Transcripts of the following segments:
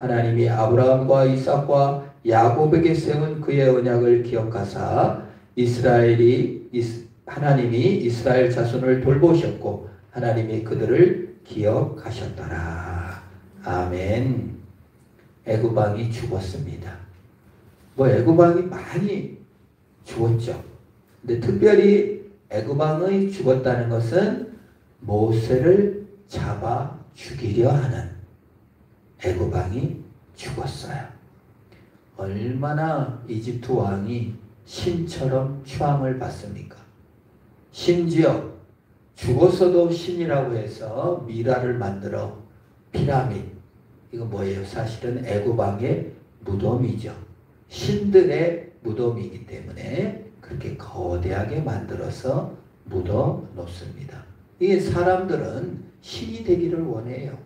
하나님이 아브라함과 이삭과 야곱에게 세운 그의 언약을 기억하사 하나님이 이스라엘 자손을 돌보셨고 하나님이 그들을 기억하셨더라. 아멘. 애굽 왕이 죽었습니다. 애굽 왕이 많이 죽었죠. 근데 특별히 애굽 왕이 죽었다는 것은 모세를 잡아 죽이려 하는 애굽 왕이 죽었어요. 얼마나 이집트 왕이 신처럼 추앙을 받습니까? 심지어 죽었어도 신이라고 해서 미라를 만들어 피라미드, 이거 뭐예요? 사실은 애굽 왕의 무덤이죠. 신들의 무덤이기 때문에 그렇게 거대하게 만들어서 묻어 놓습니다. 이게 사람들은 신이 되기를 원해요.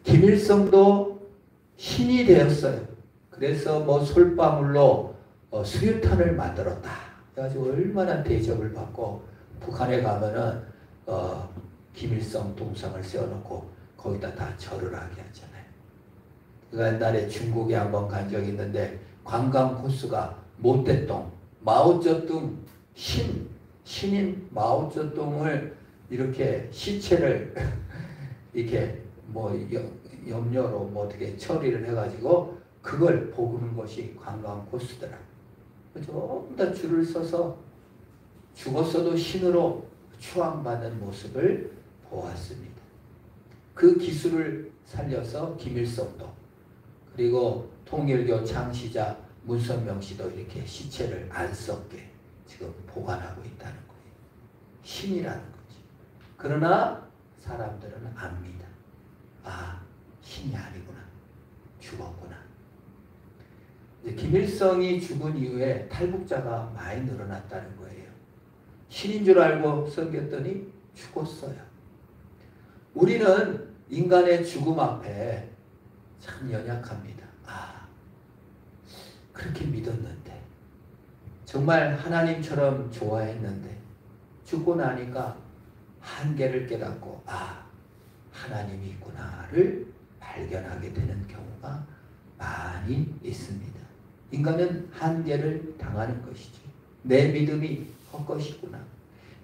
김일성도 신이 되었어요. 그래서 솔방울로 수류탄을 만들었다. 그래가지고 얼마나 대접을 받고 북한에 가면은 김일성 동상을 세워놓고 거기다 다 절을 하게 하잖아요. 제가 옛날에 중국에 한번 간 적이 있는데 관광 코스가 모택동, 마오쩌둥 신인 마오쩌둥을 이렇게 시체를 이렇게 염료로 어떻게 처리를 해가지고 그걸 보는 것이 관광 코스더라. 전부 다 줄을 서서 죽었어도 신으로 추앙받는 모습을 보았습니다. 그 기술을 살려서 김일성도 그리고 통일교 창시자 문선명 씨도 이렇게 시체를 안 썩게 지금 보관하고 있다는 거예요. 신이라는 거지. 그러나 사람들은 압니다. 신이 아니구나. 죽었구나. 이제 김일성이 죽은 이후에 탈북자가 많이 늘어났다는 거예요. 신인 줄 알고 섬겼더니 죽었어요. 우리는 인간의 죽음 앞에 참 연약합니다. 그렇게 믿었는데, 정말 하나님처럼 좋아했는데 죽고 나니까 한계를 깨닫고 하나님이 있구나를 발견하게 되는 경우가 많이 있습니다. 인간은 한계를 당하는 것이죠. 내 믿음이 헛것이구나.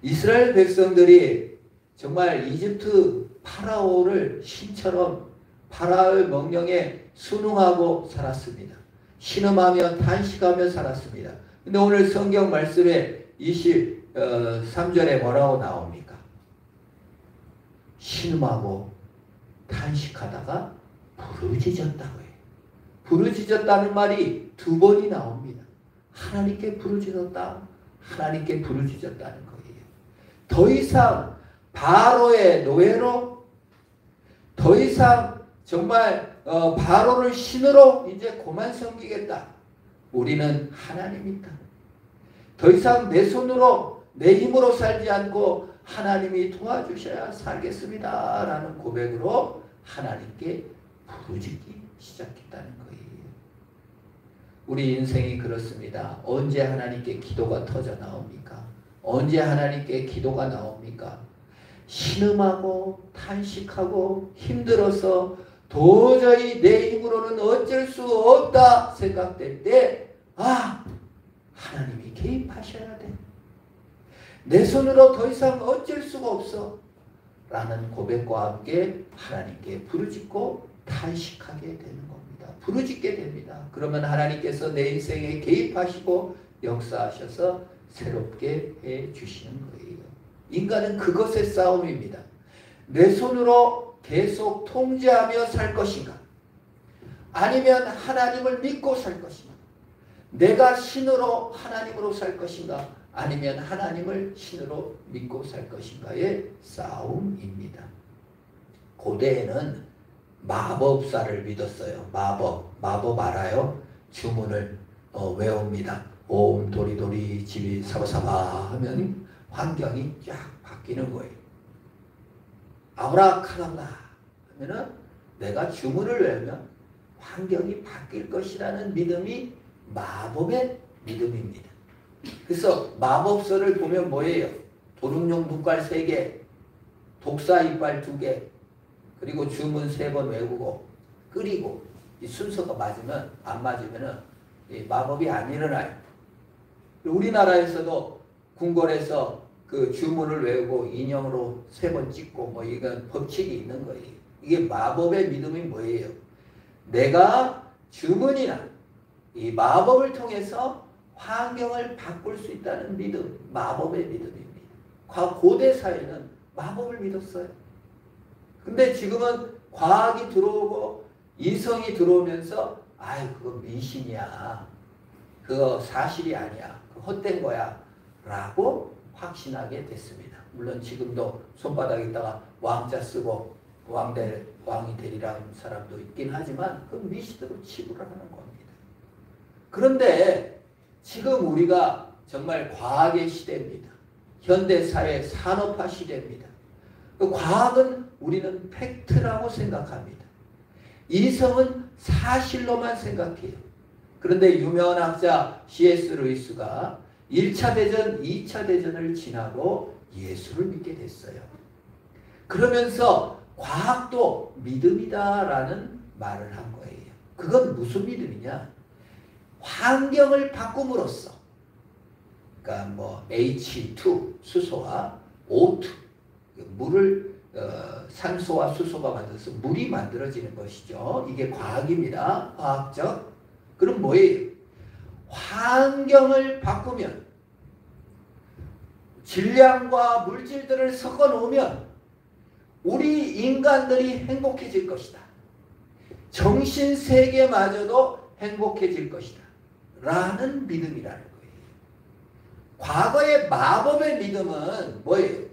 이스라엘 백성들이 정말 이집트 파라오를 신처럼 파라오의 명령에 순응하고 살았습니다. 신음하며 탄식하며 살았습니다. 근데 오늘 성경 말씀에 23절에 뭐라고 나옵니까? 신음하고 탄식하다가 부르짖었다고 해요. 부르짖었다는 말이 두 번이 나옵니다. 하나님께 부르짖었다, 하나님께 부르짖었다는 거예요. 더 이상 바로의 노예로, 더 이상 정말 바로를 신으로 이제 그만 섬기겠다. 우리는 하나님이다. 더 이상 내 손으로 내 힘으로 살지 않고 하나님이 도와주셔야 살겠습니다 라는 고백으로 하나님께 부르짖기 시작했다는 거예요. 우리 인생이 그렇습니다. 언제 하나님께 기도가 터져 나옵니까? 언제 하나님께 기도가 나옵니까? 신음하고 탄식하고 힘들어서 도저히 내 힘으로는 어쩔 수 없다 생각될 때 하나님이 개입하셔야 돼. 내 손으로 더 이상 어쩔 수가 없어 라는 고백과 함께 하나님께 부르짖고 탄식하게 되는 겁니다. 부르짖게 됩니다. 그러면 하나님께서 내 인생에 개입하시고 역사하셔서 새롭게 해주시는 거예요. 인간은 그것의 싸움입니다. 내 손으로 계속 통제하며 살 것인가? 아니면 하나님을 믿고 살 것인가? 내가 신으로 하나님으로 살 것인가? 아니면 하나님을 신으로 믿고 살 것인가의 싸움입니다. 고대에는 마법사를 믿었어요. 마법 알아요? 주문을 외웁니다. 옴 도리도리 지비 사바사바 하면 환경이 쫙 바뀌는 거예요. 아브라카다브라 하면은 내가 주문을 외우면 환경이 바뀔 것이라는 믿음이 마법의 믿음입니다. 그래서 마법서를 보면 뭐예요? 도둑뇽 눈깔 3개, 독사 이빨 2개, 그리고 주문 3번 외우고 끓이고 이 순서가 맞으면 안 맞으면은 이 마법이 안 일어나요. 우리나라에서도 궁궐에서 그 주문을 외우고 인형으로 3번 찍고 뭐 이건 법칙이 있는 거예요. 이게 마법의 믿음이 뭐예요? 내가 주문이나 이 마법을 통해서 환경을 바꿀 수 있다는 믿음, 마법의 믿음입니다. 고대 사회는 마법을 믿었어요. 근데 지금은 과학이 들어오고 이성이 들어오면서 아이 그거 미신이야. 그거 사실이 아니야. 그거 헛된 거야. 라고 확신하게 됐습니다. 물론 지금도 손바닥에다가 왕자 쓰고 왕이 되리라는 사람도 있긴 하지만 그건 미신으로 치부를 하는 겁니다. 그런데 지금 우리가 정말 과학의 시대입니다. 현대사회 산업화 시대입니다. 그 과학은 우리는 팩트라고 생각합니다. 이성은 사실로만 생각해요. 그런데 유명한 학자 C.S. 루이스가 1차 대전, 2차 대전을 지나고 예수를 믿게 됐어요. 그러면서 과학도 믿음이다라는 말을 한 거예요. 그건 무슨 믿음이냐? 환경을 바꿈으로써 그러니까 뭐 H2 수소와 O2 물을 산소와 수소가 만들어서 물이 만들어지는 것이죠. 이게 과학입니다. 과학적. 그럼 뭐예요? 환경을 바꾸면 질량과 물질들을 섞어 놓으면 우리 인간들이 행복해질 것이다. 정신세계마저도 행복해질 것이다. 라는 믿음이라는 거예요. 과거의 마법의 믿음은 뭐예요?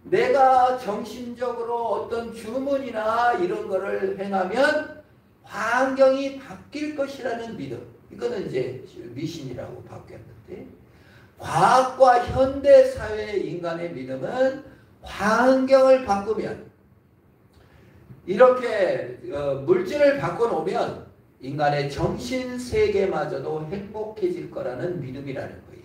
내가 정신적으로 어떤 주문이나 이런 거를 행하면 환경이 바뀔 것이라는 믿음. 이거는 이제 미신이라고 바뀌었는데 과학과 현대사회의 인간의 믿음은 환경을 바꾸면 이렇게 물질을 바꿔놓으면 인간의 정신세계마저도 행복해질 거라는 믿음이라는 거예요.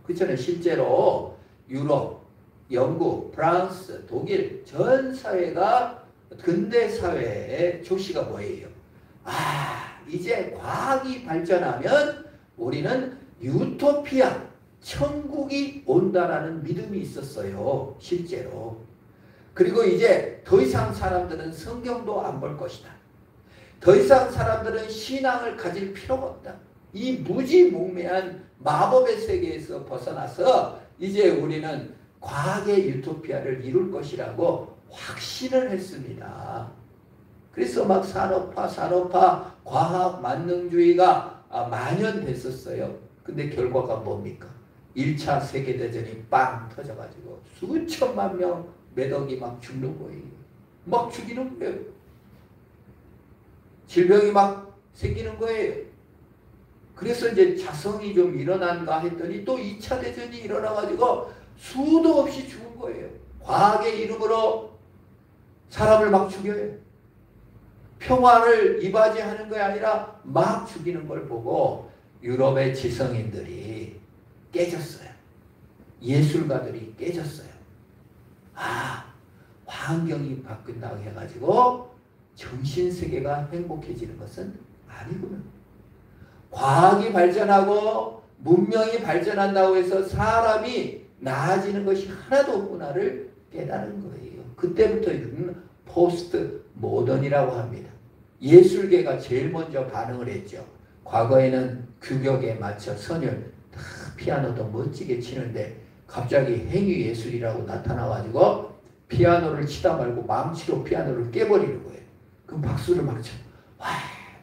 그렇잖아요. 실제로 유럽, 영국, 프랑스, 독일 전 사회가 근대사회의 조시가 뭐예요? 이제 과학이 발전하면 우리는 유토피아, 천국이 온다라는 믿음이 있었어요. 실제로. 그리고 이제 더 이상 사람들은 성경도 안 볼 것이다. 더 이상 사람들은 신앙을 가질 필요가 없다. 이 무지몽매한 마법의 세계에서 벗어나서 이제 우리는 과학의 유토피아를 이룰 것이라고 확신을 했습니다. 그래서 막 산업화, 과학 만능주의가 만연됐었어요. 근데 결과가 뭡니까? 1차 세계대전이 빵 터져가지고 수천만 명 몇 억이 막 죽는 거예요. 막 죽이는 거예요. 질병이 막 생기는 거예요. 그래서 이제 자성이 좀 일어난가 했더니 또 2차 대전이 일어나가지고 수도 없이 죽은 거예요. 과학의 이름으로 사람을 막 죽여요. 평화를 이바지하는 게 아니라 막 죽이는 걸 보고 유럽의 지성인들이 깨졌어요. 예술가들이 깨졌어요. 환경이 바뀐다고 해가지고 정신세계가 행복해지는 것은 아니구나. 과학이 발전하고 문명이 발전한다고 해서 사람이 나아지는 것이 하나도 없구나를 깨달은 거예요. 그때부터 포스트 모던이라고 합니다. 예술계가 제일 먼저 반응을 했죠. 과거에는 규격에 맞춰 선율 다 피아노도 멋지게 치는데 갑자기 행위예술이라고 나타나가지고 피아노를 치다 말고 망치로 피아노를 깨버리는 거예요. 그럼 박수를 막 쳐. 와,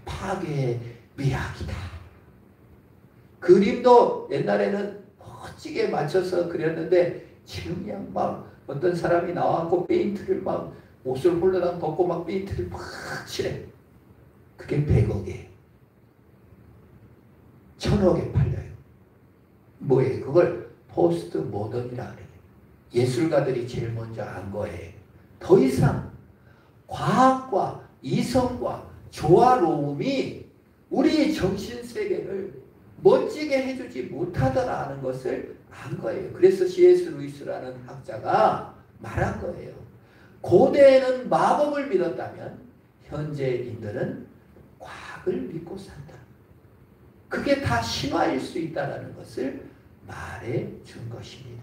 파괴의 미학이다. 그림도 옛날에는 멋지게 맞춰서 그렸는데 지금 그냥 막 어떤 사람이 나와갖고 페인트를 막 옷을 홀라당 벗고 막 페인트를 막 칠해. 그게 100억이에요. 1000억에 팔려요. 뭐예요? 그걸 포스트 모던이라 그래요. 예술가들이 제일 먼저 한 거예요. 더 이상 과학과 이성과 조화로움이 우리 정신세계를 멋지게 해주지 못하더라는 것을 안 거예요. 그래서 C.S. 루이스라는 학자가 말한 거예요. 고대에는 마법을 믿었다면 현재인들은 과학 과학을 믿고 산다. 그게 다 신화일 수 있다는 것을 말해 준 것입니다.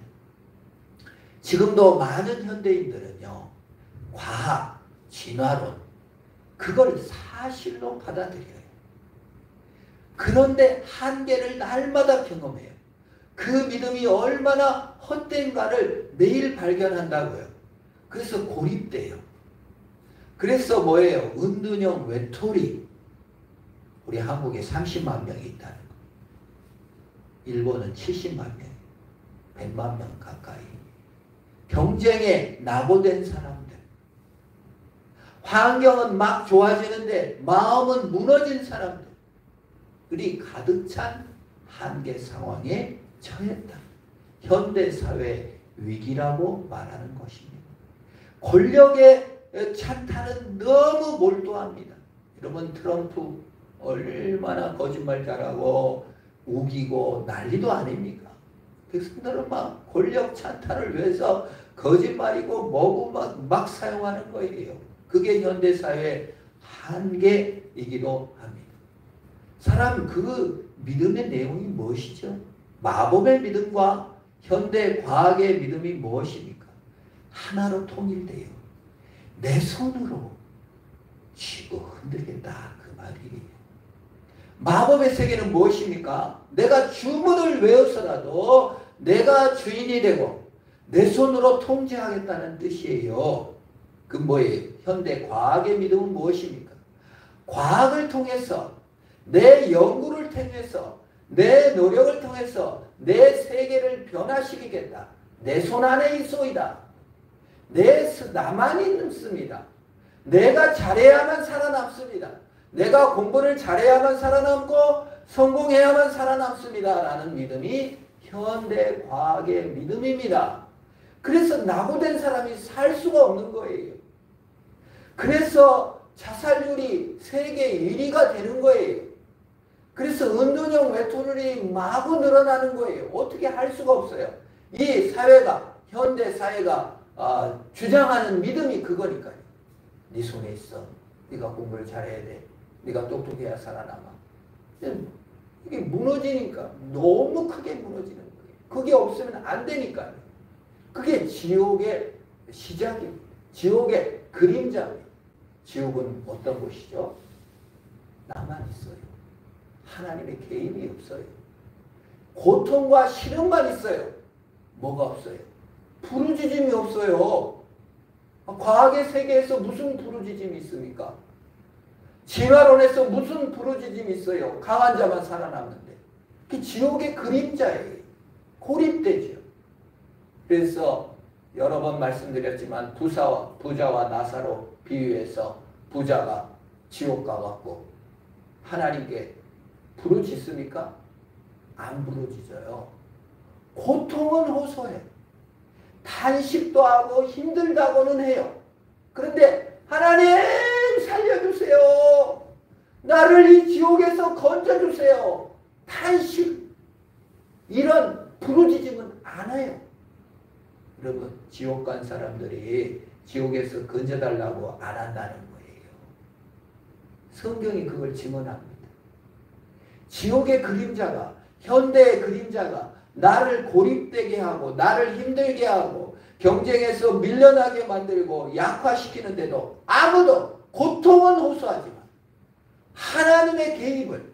지금도 많은 현대인들은요, 과학, 진화론, 그걸 사실로 받아들여요. 그런데 한계를 날마다 경험해요. 그 믿음이 얼마나 헛된가를 매일 발견한다고요. 그래서 고립돼요. 그래서 뭐예요? 은둔형 외톨이. 우리 한국에 30만 명이 있다는 거. 일본은 70만 명, 100만 명 가까이. 경쟁에 낙오된 사람들. 환경은 막 좋아지는데 마음은 무너진 사람들이 가득 찬 한계 상황에 처했다. 현대사회 위기라고 말하는 것입니다. 권력의 찬탈은 너무 몰두합니다. 여러분, 트럼프 얼마나 거짓말 잘하고 우기고 난리도 아닙니까? 백성들은 막 권력 찬탈을 위해서 거짓말이고 뭐고 막 사용하는 거예요. 그게 현대사회의 한계이기도 합니다. 사람 그 믿음의 내용이 무엇이죠? 마법의 믿음과 현대 과학의 믿음이 무엇입니까? 하나로 통일돼요. 내 손으로 쥐고 흔들겠다, 그 말이에요. 마법의 세계는 무엇입니까? 내가 주문을 외워서라도 내가 주인이 되고 내 손으로 통제하겠다는 뜻이에요. 그 뭐예요? 현대 과학의 믿음은 무엇입니까? 과학을 통해서, 내 연구를 통해서, 내 노력을 통해서 내 세계를 변화시키겠다. 내 손 안에 있소이다. 나만 있습니다. 내가 잘해야만 살아남습니다. 내가 공부를 잘해야만 살아남고 성공해야만 살아남습니다. 라는 믿음이 현대 과학의 믿음입니다. 그래서 낙오된 사람이 살 수가 없는 거예요. 그래서 자살률이 세계 1위가 되는 거예요. 그래서 은둔형 외톨이 마구 늘어나는 거예요. 어떻게 할 수가 없어요. 이 사회가, 현대 사회가 주장하는 믿음이 그거니까요. 네 손에 있어. 네가 공부를 잘해야 돼. 네가 똑똑해야 살아남아. 이게 무너지니까 너무 크게 무너지는 거예요. 그게 없으면 안 되니까요. 그게 지옥의 시작입니다. 지옥의 그림자입니다. 지옥은 어떤 곳이죠? 나만 있어요. 하나님의 개입이 없어요. 고통과 시련만 있어요. 뭐가 없어요? 부르짖음이 없어요. 과학의 세계에서 무슨 부르짖음이 있습니까? 진화론에서 무슨 부르짖음이 있어요? 강한 자만 살아남는데. 그게 지옥의 그림자예요. 고립되죠. 그래서 여러 번 말씀드렸지만 부자와 나사로 비유해서 부자가 지옥 가갖고 하나님께 부르짖습니까? 안 부르짖어요. 고통은 호소해. 탄식도 하고 힘들다고는 해요. 그런데 하나님 살려주세요. 나를 이 지옥에서 건져주세요. 탄식, 이런 부르짖음은 안 해요. 여러분, 지옥 간 사람들이 지옥에서 건져달라고 안 한다는 거예요. 성경이 그걸 증언합니다. 지옥의 그림자가, 현대의 그림자가 나를 고립되게 하고 나를 힘들게 하고 경쟁에서 밀려나게 만들고 약화시키는데도 아무도, 고통은 호소하지만 하나님의 개입을,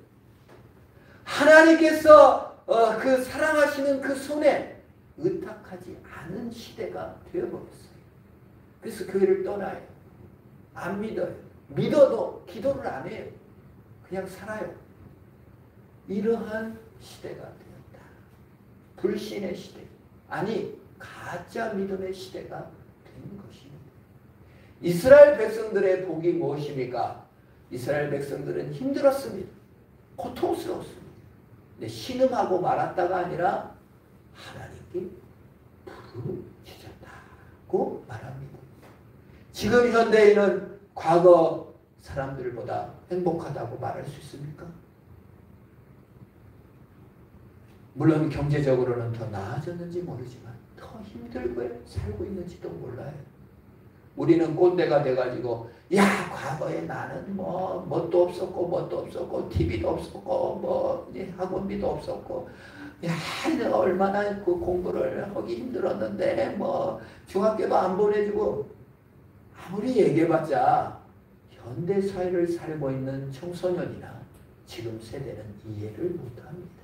하나님께서 그 사랑하시는 그 손에 의탁하지 않은 시대가 되어버렸어요. 그래서 교회를 떠나요. 안 믿어요. 믿어도 기도를 안 해요. 그냥 살아요. 이러한 시대가 되었다. 불신의 시대, 아니 가짜 믿음의 시대가 된 것입니다. 이스라엘 백성들의 복이 무엇입니까? 이스라엘 백성들은 힘들었습니다. 고통스러웠습니다. 근데 신음하고 말았다가 아니라 하나님께 부르짖었다고 말합니다. 지금 현대인은 과거 사람들보다 행복하다고 말할 수 있습니까? 물론 경제적으로는 더 나아졌는지 모르지만 더 힘들고 살고 있는지도 몰라요. 우리는 꼰대가 돼가지고 야 과거에 나는 뭐 뭣도 없었고 TV도 없었고 뭐 학원비도 없었고 야 내가 얼마나 그 공부를 하기 힘들었는데 뭐 중학교도 안 보내주고 아무리 얘기해봤자 현대 사회를 살고 있는 청소년이나 지금 세대는 이해를 못합니다.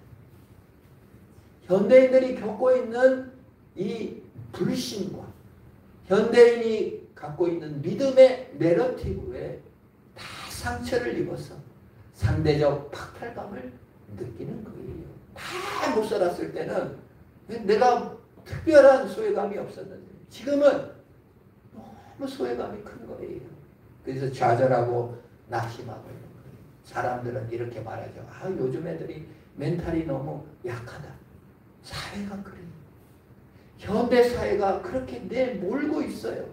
현대인들이 겪고 있는 이 불신과 현대인이 갖고 있는 믿음의 내러티브에 다 상처를 입어서 상대적 박탈감을 느끼는 거예요. 다 못 살았을 때는 내가 특별한 소외감이 없었는데 지금은 너무 소외감이 큰 거예요. 그래서 좌절하고 낙심하고 있는 거예요. 사람들은 이렇게 말하죠. 아 요즘 애들이 멘탈이 너무 약하다. 사회가 그래요. 현대사회가 그렇게 내몰고 있어요.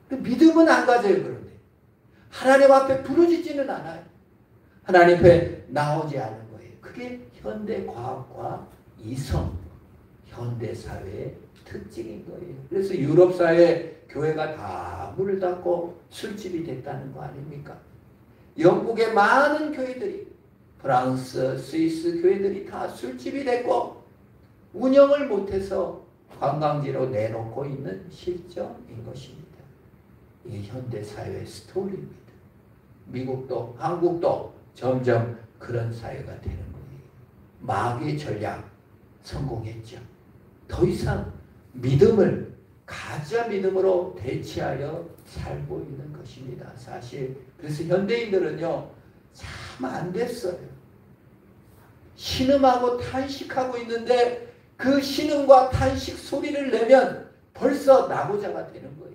믿음은 안 가져요. 그런데 하나님 앞에 부르짖지는 않아요. 하나님 앞에 나오지 않은 거예요. 그게 현대과학과 이성, 현대사회의 특징인 거예요. 그래서 유럽사회 교회가 다 문을 닫고 술집이 됐다는 거 아닙니까? 영국의 많은 교회들이 프랑스, 스위스 교회들이 다 술집이 됐고 운영을 못해서 관광지로 내놓고 있는 실정인 것입니다. 이게 현대사회의 스토리입니다. 미국도 한국도 점점 그런 사회가 되는 거예요. 마귀의 전략 성공했죠. 더 이상 믿음을 가짜 믿음으로 대체하여 살고 있는 것입니다. 사실 그래서 현대인들은요 참 안 됐어요. 신음하고 탄식하고 있는데 그 신음과 탄식 소리를 내면 벌써 낙오자가 되는 거예요.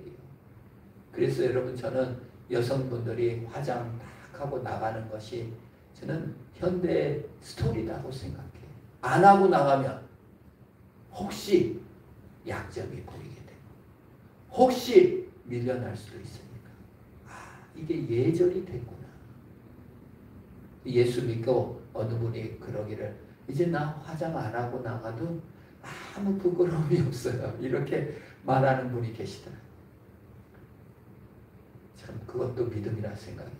그래서 여러분 저는 여성분들이 화장 딱 하고 나가는 것이 저는 현대 스토리라고 생각해요. 안 하고 나가면 혹시 약점이 보이게 되고 혹시 밀려날 수도 있으니까 아 이게 예절이 됐구나. 예수 믿고 어느 분이 그러기를 이제 나 화장 안 하고 나가도 아무 부끄러움이 없어요. 이렇게 말하는 분이 계시더라고요. 참 그것도 믿음이라 생각이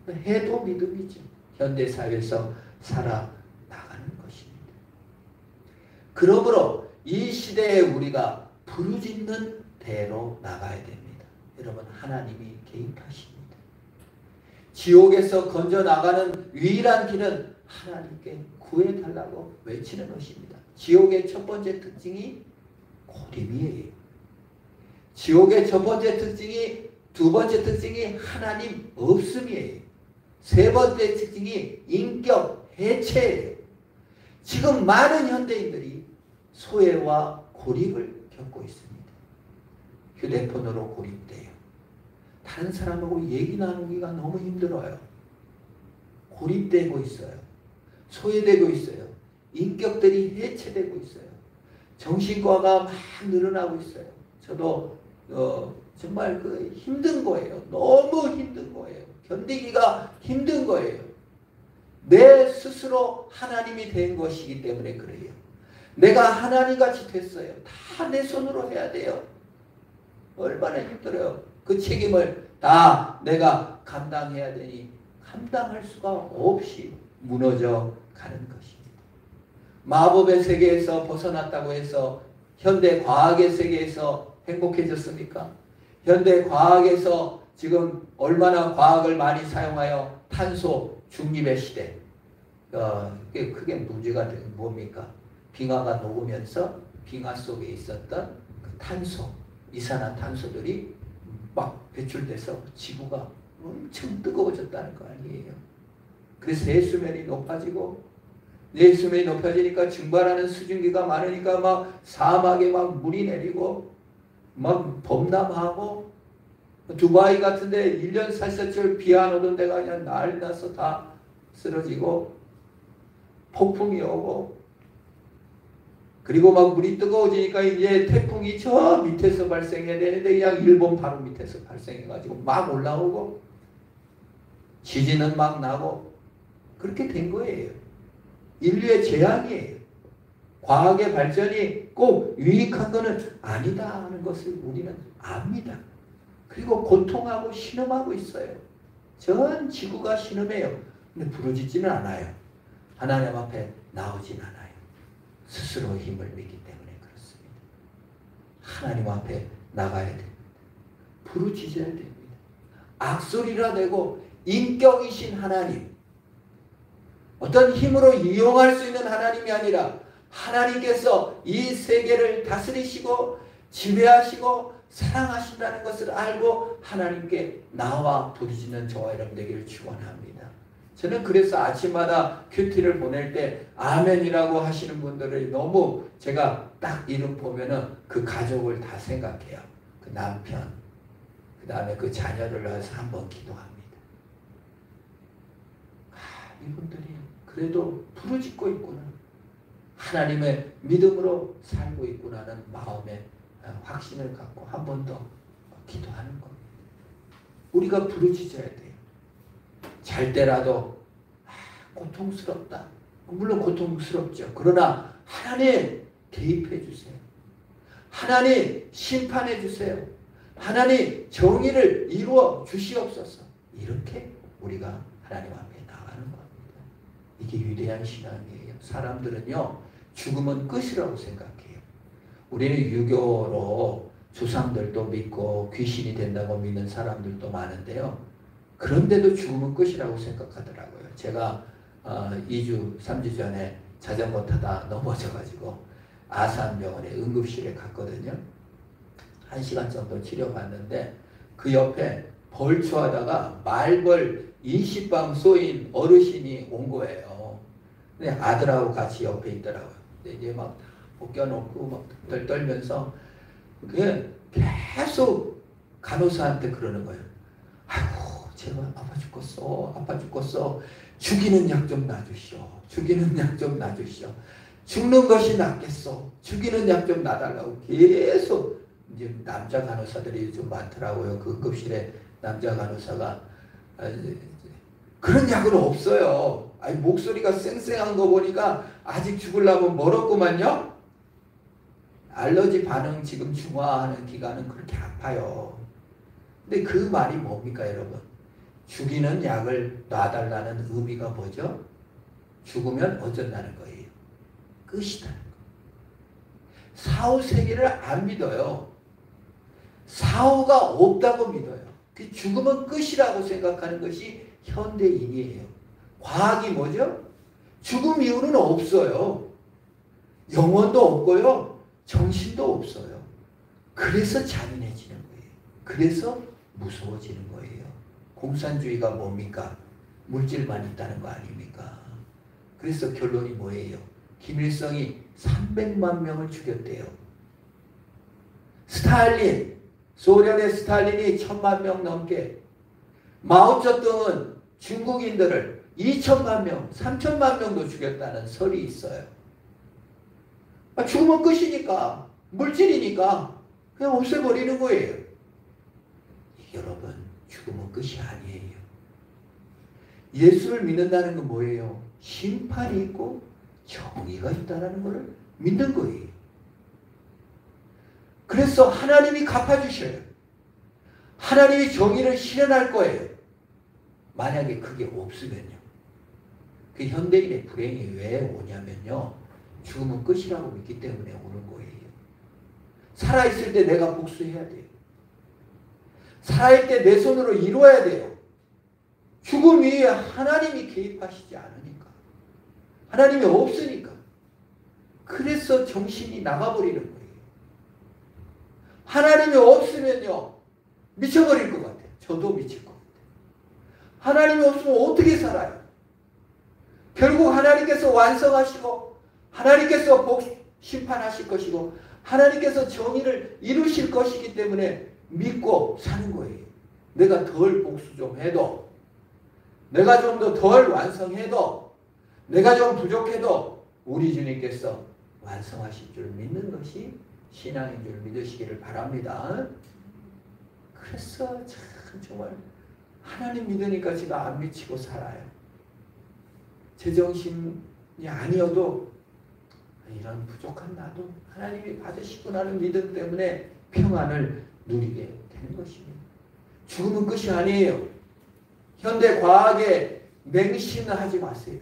듭니다. 해도 믿음이죠. 현대사회에서 살아나가는 것입니다. 그러므로 이 시대에 우리가 부르짖는 대로 나가야 됩니다. 여러분 하나님이 개입하십니다. 지옥에서 건져 나가는 유일한 길은 하나님께 구해달라고 외치는 것입니다. 지옥의 첫 번째 특징이 고립이에요. 지옥의 첫 번째 특징이 두 번째 특징이 하나님 없음이에요. 세 번째 특징이 인격 해체예요. 지금 많은 현대인들이 소외와 고립을 겪고 있습니다. 휴대폰으로 고립돼요. 다른 사람하고 얘기 나누기가 너무 힘들어요. 고립되고 있어요. 소외되고 있어요. 인격들이 해체되고 있어요. 정신과가 막 늘어나고 있어요. 저도 정말 힘든 거예요. 너무 힘든 거예요. 견디기가 힘든 거예요. 내 스스로 하나님이 된 것이기 때문에 그래요. 내가 하나님같이 됐어요. 다 내 손으로 해야 돼요. 얼마나 힘들어요. 그 책임을 다 내가 감당해야 되니 감당할 수가 없이 무너져 가는 것입니다. 마법의 세계에서 벗어났다고 해서 현대 과학의 세계에서 행복해졌습니까? 현대 과학에서 지금 얼마나 과학을 많이 사용하여 탄소 중립의 시대. 그게 문제가 되는 뭡니까? 빙하가 녹으면서 빙하 속에 있었던 그 탄소, 이산화탄소들이 막 배출돼서 지구가 엄청 뜨거워졌다는 거 아니에요. 그래서 해수면이 높아지고 해수면이 높아지니까 증발하는 수증기가 많으니까 막 사막에 막 물이 내리고 막 범람하고 두바이 같은데 1년 살살철 비 안 오던 데가 그냥 난리 나서 다 쓰러지고 폭풍이 오고 그리고 막 물이 뜨거워지니까 이제 태풍이 저 밑에서 발생해야 되는데 그냥 일본 바로 밑에서 발생해가지고 막 올라오고 지진은 막 나고 그렇게 된 거예요. 인류의 재앙이에요. 과학의 발전이 꼭 유익한 것은 아니다 하는 것을 우리는 압니다. 그리고 고통하고 신음하고 있어요. 전 지구가 신음해요. 근데 부르짖지는 않아요. 하나님 앞에 나오진 않아요. 스스로 힘을 믿기 때문에 그렇습니다. 하나님 앞에 나가야 됩니다. 부르짖어야 됩니다. 악소리라 되고 인격이신 하나님, 어떤 힘으로 이용할 수 있는 하나님이 아니라 하나님께서 이 세계를 다스리시고 지배하시고 사랑하신다는 것을 알고 하나님께 나와 부르짖는 저와 여러분 되기를 축원합니다. 저는 그래서 아침마다 큐티를 보낼 때 아멘이라고 하시는 분들을 너무 제가 딱 이름 보면은 그 가족을 다 생각해요. 그 남편, 그 다음에 그 자녀를 위해서 한번 기도합니다. 이분들이 그래도 부르짖고 있구나. 하나님의 믿음으로 살고 있구나는 마음에 확신을 갖고 한 번 더 기도하는 겁니다. 우리가 부르짖어야 돼요. 잘 때라도 고통스럽다. 물론 고통스럽죠. 그러나 하나님 개입해 주세요. 하나님 심판해 주세요. 하나님 정의를 이루어 주시옵소서. 이렇게 우리가 하나님 앞에 나가는 겁니다. 이게 위대한 신앙이에요. 사람들은요, 죽음은 끝이라고 생각해요. 우리는 유교로 조상들도 믿고 귀신이 된다고 믿는 사람들도 많은데요. 그런데도 죽음은 끝이라고 생각하더라고요. 제가 2주, 3주 전에 자전거 타다 넘어져가지고 아산병원에 응급실에 갔거든요. 1시간 정도 치료받는데 그 옆에 벌초하다가 말벌 인식방 쏘인 어르신이 온 거예요. 근데 아들하고 같이 옆에 있더라고요. 근데 이제 막 벗겨놓고 막 떨면서 그게 계속 간호사한테 그러는 거예요. 아이고 제발 아파 죽겠어. 아파 죽겠어. 죽이는 약 좀 놔주시오. 죽이는 약 좀 놔주시오. 죽는 것이 낫겠어. 죽이는 약 좀 놔달라고 계속 이제 남자 간호사들이 좀 많더라고요. 그 응급실에 남자 간호사가 그런 약은 없어요. 아니 목소리가 쌩쌩한 거 보니까 아직 죽으려면 멀었구만요. 알러지 반응 지금 중화하는 기간은 그렇게 아파요. 근데 그 말이 뭡니까 여러분? 죽이는 약을 놔달라는 의미가 뭐죠? 죽으면 어쩐다는 거예요? 끝이다는 거예요. 사후세계를 안 믿어요. 사후가 없다고 믿어요. 그 죽음은 끝이라고 생각하는 것이 현대인이에요. 과학이 뭐죠? 죽음 이후는 없어요. 영혼도 없고요. 정신도 없어요. 그래서 잔인해지는 거예요. 그래서 무서워지는 거예요. 공산주의가 뭡니까? 물질만 있다는 거 아닙니까? 그래서 결론이 뭐예요? 김일성이 300만 명을 죽였대요. 스탈린, 소련의 스탈린이 1000만 명 넘게, 마오쩌둥은 중국인들을 2000만 명, 3000만 명도 죽였다는 설이 있어요. 죽으면 끝이니까, 물질이니까 그냥 없애버리는 거예요. 여러분, 죽으면 끝이 아니에요. 예수를 믿는다는 건 뭐예요? 심판이 있고 정의가 있다는 것을 믿는 거예요. 그래서 하나님이 갚아주셔요. 하나님이 정의를 실현할 거예요. 만약에 그게 없으면요. 그 현대인의 불행이 왜 오냐면요. 죽으면 끝이라고 믿기 때문에 오는 거예요. 살아있을 때 내가 복수해야 돼요. 살아있을 때 내 손으로 이루어야 돼요. 죽음 위에 하나님이 개입하시지 않으니까. 하나님이 없으니까. 그래서 정신이 나가버리는 거예요. 하나님이 없으면요. 미쳐버릴 것 같아요. 저도 미칠 것 같아요. 하나님이 없으면 어떻게 살아요? 결국 하나님께서 완성하시고 하나님께서 심판하실 것이고 하나님께서 정의를 이루실 것이기 때문에 믿고 사는 거예요. 내가 덜 복수 좀 해도, 내가 좀 더 덜 완성해도, 내가 좀 부족해도 우리 주님께서 완성하실 줄 믿는 것이 신앙인 줄 믿으시기를 바랍니다. 그래서 참 정말 하나님 믿으니까 제가 안 미치고 살아요. 제정신이 아니어도 이런 부족한 나도 하나님이 받으시구나는 믿음 때문에 평안을 누리게 되는 것입니다. 죽음은 끝이 아니에요. 현대 과학에 맹신하지 마세요.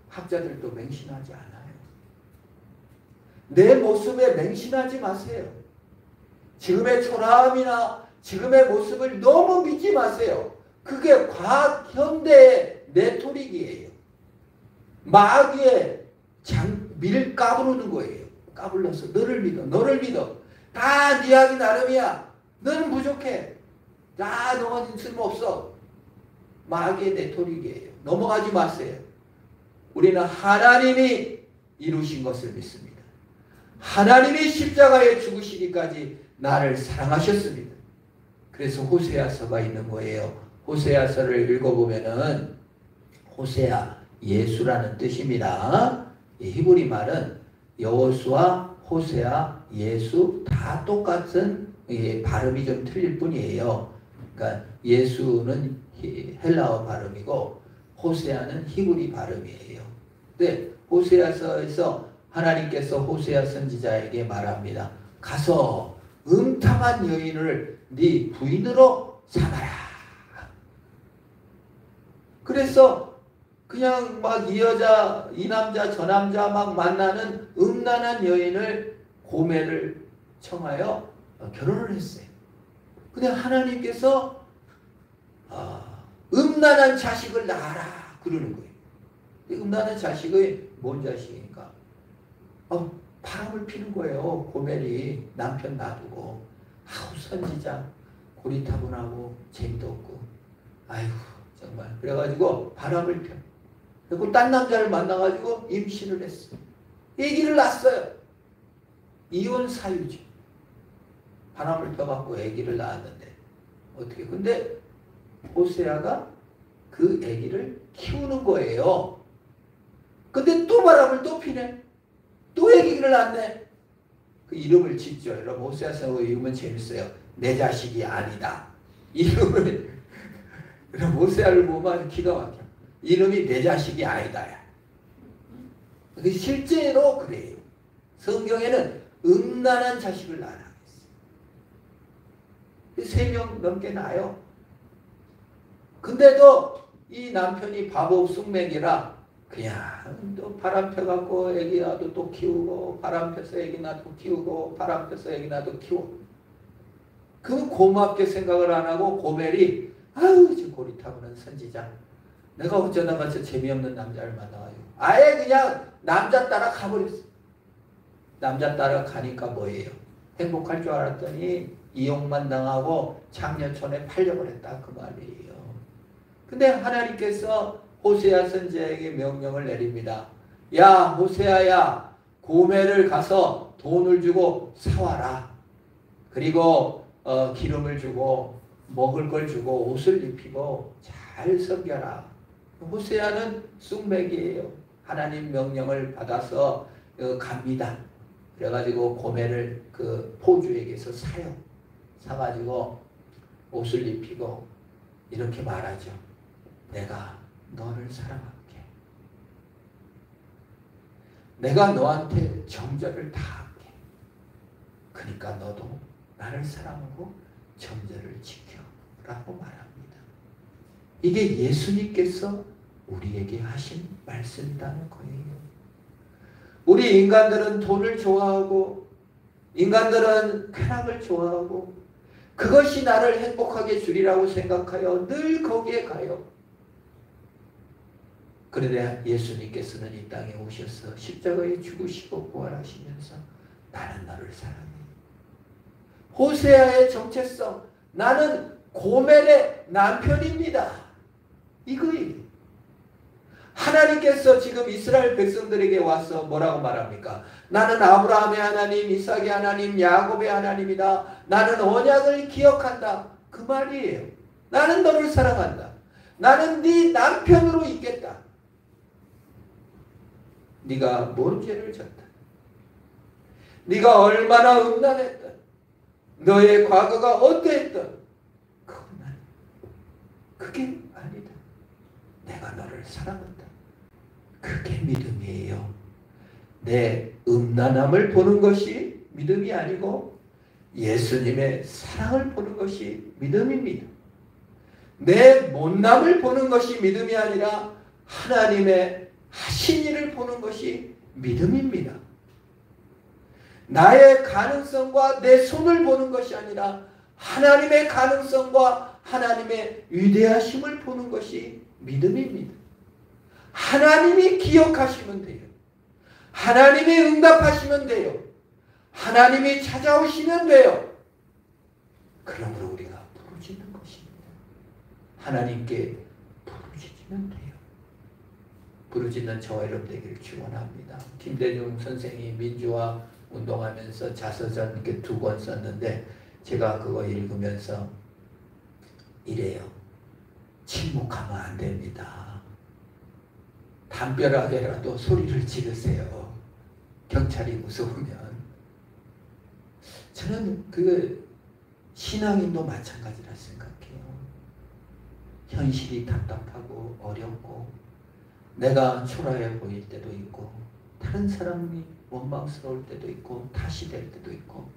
학자들도 맹신하지 않아요. 내 모습에 맹신하지 마세요. 지금의 초라함이나 지금의 모습을 너무 믿지 마세요. 그게 과학 현대의 레토릭이에요. 마귀의 밀 까부르는 거예요. 까불러서 너를 믿어, 너를 믿어. 다 네 하기 나름이야. 너는 부족해. 너는 쓸모없어. 마귀의 레토릭이에요. 넘어가지 마세요. 우리는 하나님이 이루신 것을 믿습니다. 하나님이 십자가에 죽으시기까지 나를 사랑하셨습니다. 그래서 호세아서가 있는 거예요. 호세아서를 읽어보면은 호세아 예수라는 뜻입니다. 이 히브리 말은 여호수아, 호세아, 예수 다 똑같은 발음이 좀 틀릴 뿐이에요. 그러니까 예수는 헬라어 발음이고 호세아는 히브리 발음이에요. 근데 호세아서에서 하나님께서 호세아 선지자에게 말합니다. 가서 음탕한 여인을 네 부인으로 삼아라. 그래서 그냥 막 이 여자, 이 남자, 저 남자 막 만나는 음란한 여인을 고매를 청하여 결혼을 했어요. 근데 하나님께서 음란한 자식을 낳아라 그러는 거예요. 음란한 자식이 뭔 자식입니까? 바람을 피는 거예요. 고멜이 남편 놔두고 선지자 고리타분하고 재미도 없고 아이고 정말 그래가지고 바람을 펴. 그리고 딴 남자를 만나가지고 임신을 했어요. 아기를 낳았어요. 이혼 사유지. 바람을 펴갖고 아기를 낳았는데 어떻게? 근데 호세아가 그 아기를 키우는 거예요. 근데 또 바람을 또 피네. 또 아기를 낳네. 그 이름을 짓죠. 여러분 호세아서 이름은 재밌어요. 내 자식이 아니다. 이름을 호세아를 보면 기가 막혀. 이름이 내 자식이 아니다. 실제로 그래요. 성경에는 음란한 자식을 낳으라고 했어요. 3명 넘게 낳아요. 근데도 이 남편이 바보 쑥맥이라 그냥 또 바람 펴갖고 애기 낳아도 또 키우고 바람 펴서 애기 낳아도 키우고 바람 펴서 애기 낳아도 키우고 그 고맙게 생각을 안 하고 고멜이 아유 저 고리타분한 선지자 내가 어쩌다가 저 재미없는 남자를 만나가지고 아예 그냥 남자 따라 가버렸어. 남자 따라 가니까 뭐예요? 행복할 줄 알았더니 이용만 당하고 장년촌에 팔려버렸다 그 말이에요. 근데 하나님께서 호세아 선지자에게 명령을 내립니다. 야 호세아야 고멜을 가서 돈을 주고 사와라. 그리고 기름을 주고 먹을 걸 주고 옷을 입히고 잘 섬겨라. 호세아는 쑥맥이에요. 하나님 명령을 받아서 갑니다. 그래가지고 고멜을 그 포주에게서 사요. 사가지고 옷을 입히고 이렇게 말하죠. 내가 너를 사랑할게. 내가 너한테 정절을 다할게. 그러니까 너도 나를 사랑하고 정절을 지켜라고 말합니다. 이게 예수님께서 우리에게 하신 말씀이라는 거예요. 우리 인간들은 돈을 좋아하고 인간들은 쾌락을 좋아하고 그것이 나를 행복하게 주리라고 생각하여 늘 거기에 가요. 그런데 예수님께서는 이 땅에 오셔서 십자가에 죽으시고 부활하시면서 나는 너를 사랑해. 호세아의 정체성, 나는 고멜의 남편입니다. 이거예요. 하나님께서 지금 이스라엘 백성들에게 와서 뭐라고 말합니까? 나는 아브라함의 하나님, 이삭의 하나님, 야곱의 하나님이다. 나는 언약을 기억한다. 그 말이에요. 나는 너를 사랑한다. 나는 네 남편으로 있겠다. 네가 뭔 죄를 졌다. 네가 얼마나 음란했다. 너의 과거가 어떠했던 그게 아니다. 내가 너를 사랑한다. 그게 믿음이에요. 내 음란함을 보는 것이 믿음이 아니고 예수님의 사랑을 보는 것이 믿음입니다. 내 못남을 보는 것이 믿음이 아니라 하나님의 하신 일을 보는 것이 믿음입니다. 나의 가능성과 내 손을 보는 것이 아니라 하나님의 가능성과 하나님의 위대하심을 보는 것이 믿음입니다. 하나님이 기억하시면 돼요. 하나님이 응답하시면 돼요. 하나님이 찾아오시면 돼요. 그러므로 우리가 부르짖는 것입니다. 하나님께 부르짖으면 돼요. 부르짖는 저와 여러분 되기를 축원합니다. 김대중 선생이 민주화 운동하면서 자서전 이렇게 2권 썼는데 제가 그거 읽으면서 이래요. 침묵하면 안 됩니다. 담벼락에라도 소리를 지르세요. 경찰이 무서우면. 저는 그 신앙인도 마찬가지라 생각해요. 현실이 답답하고 어렵고 내가 초라해 보일 때도 있고 다른 사람이 원망스러울 때도 있고 탓이 될 때도 있고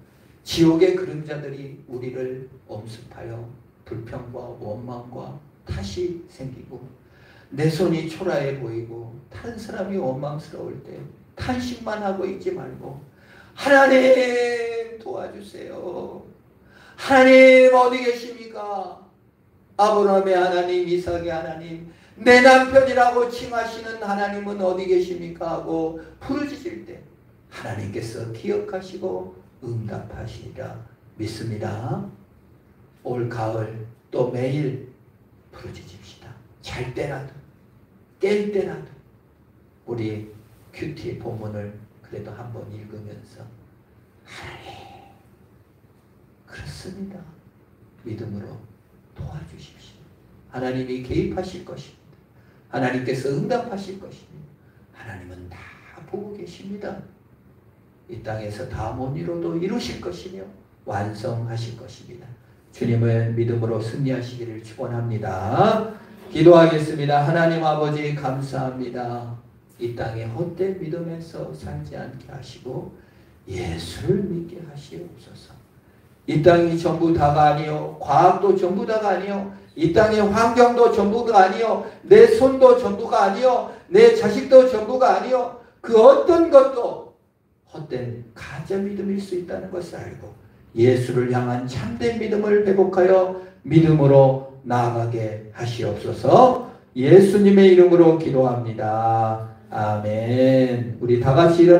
지옥의 그림자들이 우리를 엄습하여 불평과 원망과 탓이 생기고 내 손이 초라해 보이고 다른 사람이 원망스러울 때 탄식만 하고 있지 말고 하나님 도와주세요. 하나님 어디 계십니까? 아브라함의 하나님, 이삭의 하나님, 내 남편이라고 칭하시는 하나님은 어디 계십니까? 하고 부르짖을 때 하나님께서 기억하시고 응답하시리라 믿습니다. 올 가을 또 매일 부르짖읍시다. 잘 때라도 깰 때라도 우리 큐티 본문을 그래도 한번 읽으면서 하나님 그렇습니다. 믿음으로 도와주십시오. 하나님이 개입하실 것입니다. 하나님께서 응답하실 것입니다. 하나님은 다 보고 계십니다. 이 땅에서 다 못 이뤄도 이루실 것이며 완성하실 것입니다. 주님을 믿음으로 승리하시기를 축원합니다. 기도하겠습니다. 하나님 아버지 감사합니다. 이 땅에 헛된 믿음에서 살지 않게 하시고 예수를 믿게 하시옵소서. 이 땅이 전부 다가 아니요 과학도 전부 다가 아니요 이 땅의 환경도 전부가 아니요 내 손도 전부가 아니요 내 자식도 전부가 아니요 그 어떤 것도 헛된 가짜 믿음일 수 있다는 것을 알고 예수를 향한 참된 믿음을 회복하여 믿음으로 나아가게 하시옵소서. 예수님의 이름으로 기도합니다. 아멘. 우리 다 같이 일어나